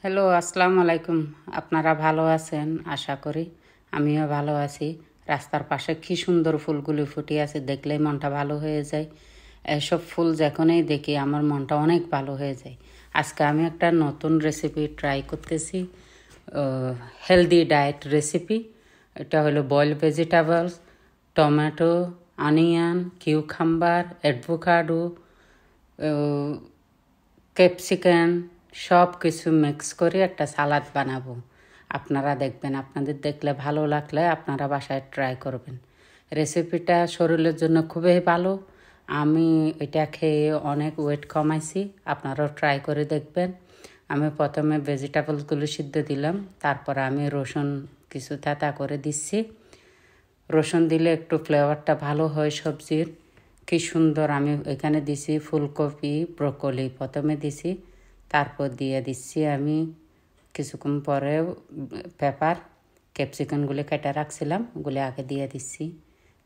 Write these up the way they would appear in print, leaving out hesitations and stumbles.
Hello, আসসালামু আলাইকুম। আপনারা ভালো আছেন আশা করি। আমিও ভালো আছি। রাস্তার পাশে কি সুন্দর ফুলগুলি ফুটে আছে, দেখলেই মনটা ভালো হয়ে যায়। এসব ফুল যখনই দেখি আমার মনটা অনেক ভালো হয়ে যায়। আজকে আমি একটা নতুন রেসিপি ট্রাই করতেছি, হেলদি ডায়েট রেসিপি। এটা হলো boil vegetables, tomato, onion, cucumber, avocado, capsicum, সব কিছু মিক্স করে একটা সালাদ বানাবো। আপনারা দেখবেন, আপনাদের দেখলে ভালো লাগলে আপনারা বাসায় ট্রাই করবেন। রেসিপিটা শরীরের জন্য খুবই ভালো। আমি এটা খেয়ে অনেক ওয়েট কমাইছি, আপনারাও ট্রাই করে দেখবেন। আমি প্রথমে ভেজিটেবলসগুলো সিদ্ধ দিলাম, তারপর আমি রসুন কিছু থেঁতা করে দিচ্ছি। রসুন দিলে একটু ফ্লেভারটা ভালো হয় সবজির। কি সুন্দর! আমি এখানে দিছি ফুলকপি, ব্রকলি প্রথমে দিছি, তারপর দিয়ে দিচ্ছি আমি কিছুক্ষণ পরে পেপার, ক্যাপসিকামগুলি কেটে রাখছিলাম, ওগুলি আগে দিয়ে দিচ্ছি।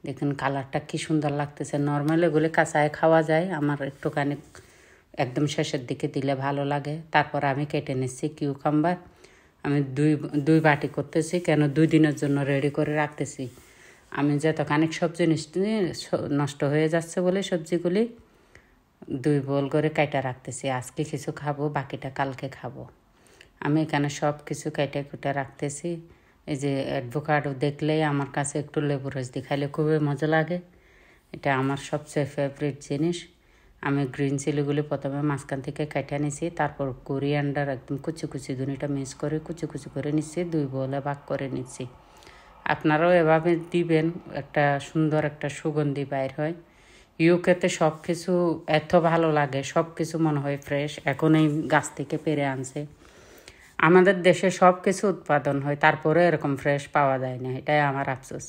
দেখুন কালারটা কি সুন্দর লাগতেছে। নর্মালি এগুলি কাঁচায় খাওয়া যায়, আমার একটুখানি একদম শেষের দিকে দিলে ভালো লাগে। তারপর আমি কেটে নিচ্ছি কিউকাম্বার। আমি দুই বাটি করতেছি, কেন 2 দিনের জন্য রেডি করে রাখতেছি। আমি যতখানিক সবজি নষ্ট হয়ে যাচ্ছে বলে সবজিগুলি 2 বোল করে কাইটা রাখতেছি। আজকে কিছু খাবো, বাকিটা কালকে খাবো। আমি এখানে সব কিছু কেটে কুটে রাখতেছি। এই যে অ্যাভোকাডো দেখলেই আমার কাছে একটু লেবু রস দিয়ে খাইলে খুবই মজা লাগে। এটা আমার সবচেয়ে ফেভারিট জিনিস। আমি গ্রিন চিলিগুলি প্রথমে মাঝখান থেকে কেটে নিছি, তারপর কোরিয়ান্ডার একদম কুচি কুচি দুনিটা মিক্স করে কুচি কুচি করে নিচ্ছি, 2 বোলে ভাগ করে নিচ্ছি। আপনারাও এভাবে দিবেন, একটা সুন্দর একটা সুগন্ধি বাইর হয়। ইউকেতে সব কিছু এত ভালো লাগে, সব কিছু মনে হয় ফ্রেশ, এখন এই গাছ থেকে পেরে আনছে। আমাদের দেশে সব কিছু উৎপাদন হয়, তারপরে এরকম ফ্রেশ পাওয়া যায় না, এটাই আমার আফসোস।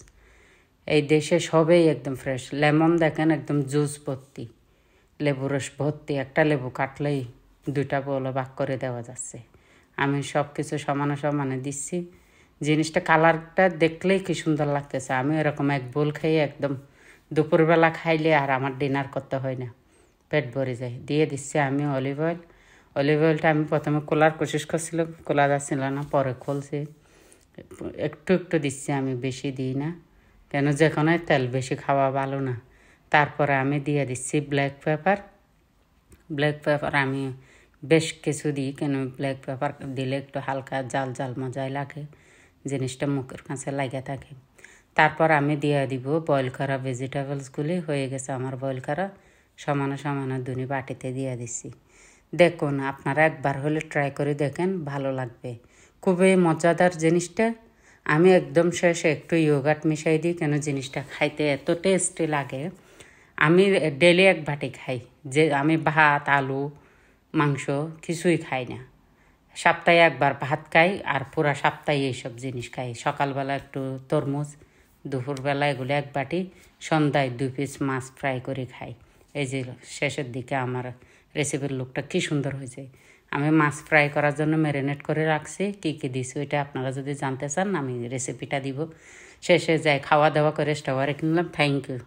এই দেশে সবেই একদম ফ্রেশ। লেমন দেখেন একদম জুস ভর্তি, লেবু রস ভর্তি, একটা লেবু কাটলেই 2টা বলে ভাগ করে দেওয়া যাচ্ছে। আমি সব কিছু সমানে সমানে দিচ্ছি। জিনিসটা কালারটা দেখলেই কি সুন্দর লাগতেছে। আমি এরকম এক বোল খেয়ে একদম দুপুরবেলা খাইলে আর আমার ডিনার করতে হয় না, পেট ভরে যায়। দিয়ে দিচ্ছি আমি অলিভ অয়েল। অলিভ অয়েলটা আমি প্রথমে খোলার কোশিশ করছিলাম, খোলা যাচ্ছিল না, পরে খুলছি। একটু একটু দিচ্ছি, আমি বেশি দিই না, কেন যেখানে তেল বেশি খাওয়া ভালো না। তারপরে আমি দিয়ে দিচ্ছি ব্ল্যাক পেপার। ব্ল্যাক পেপার আমি বেশ কিছু দিই, কেন ব্ল্যাক পেপার দিলে একটু হালকা জাল জাল মজাই লাগে, জিনিসটা মুখের কাছে লাগে থাকে। তারপর আমি দিয়ে দিব বয়েল করা ভেজিটেবলসগুলি। হয়ে গেছে আমার বয়েল করা, সমানে সমানে 2 বাটিতে দিয়ে দিচ্ছি। দেখুন আপনারা একবার হলে ট্রাই করে দেখেন, ভালো লাগবে। খুবই মজাদার জিনিসটা। আমি একদম শেষে একটু ইয়োগার্ট মিশাই দিই, কেন জিনিসটা খাইতে এত টেস্টি লাগে। আমি ডেলি 1 বাটি খাই। যে আমি ভাত, আলু, মাংস কিছুই খাই না। সপ্তাহে একবার ভাত খাই, আর পুরা সপ্তাহে এইসব জিনিস খাই। সকালবেলা একটু তরমুজ, দুপুরবেলা এগুলো 1 বাটি, সন্ধ্যায় 2 পিস মাছ ফ্রাই করে খাই। এই যে শেষের দিকে আমার রেসিপির লুকটা কি সুন্দর হয়েছে। আমি মাছ ফ্রাই করার জন্য ম্যারিনেট করে রাখছি। কী কী দিছি ওইটা আপনারা যদি জানতে চান আমি রেসিপিটা দিব। শেষে যাই খাওয়া দাওয়া করে স্টোভারে কিনলাম। Thank you.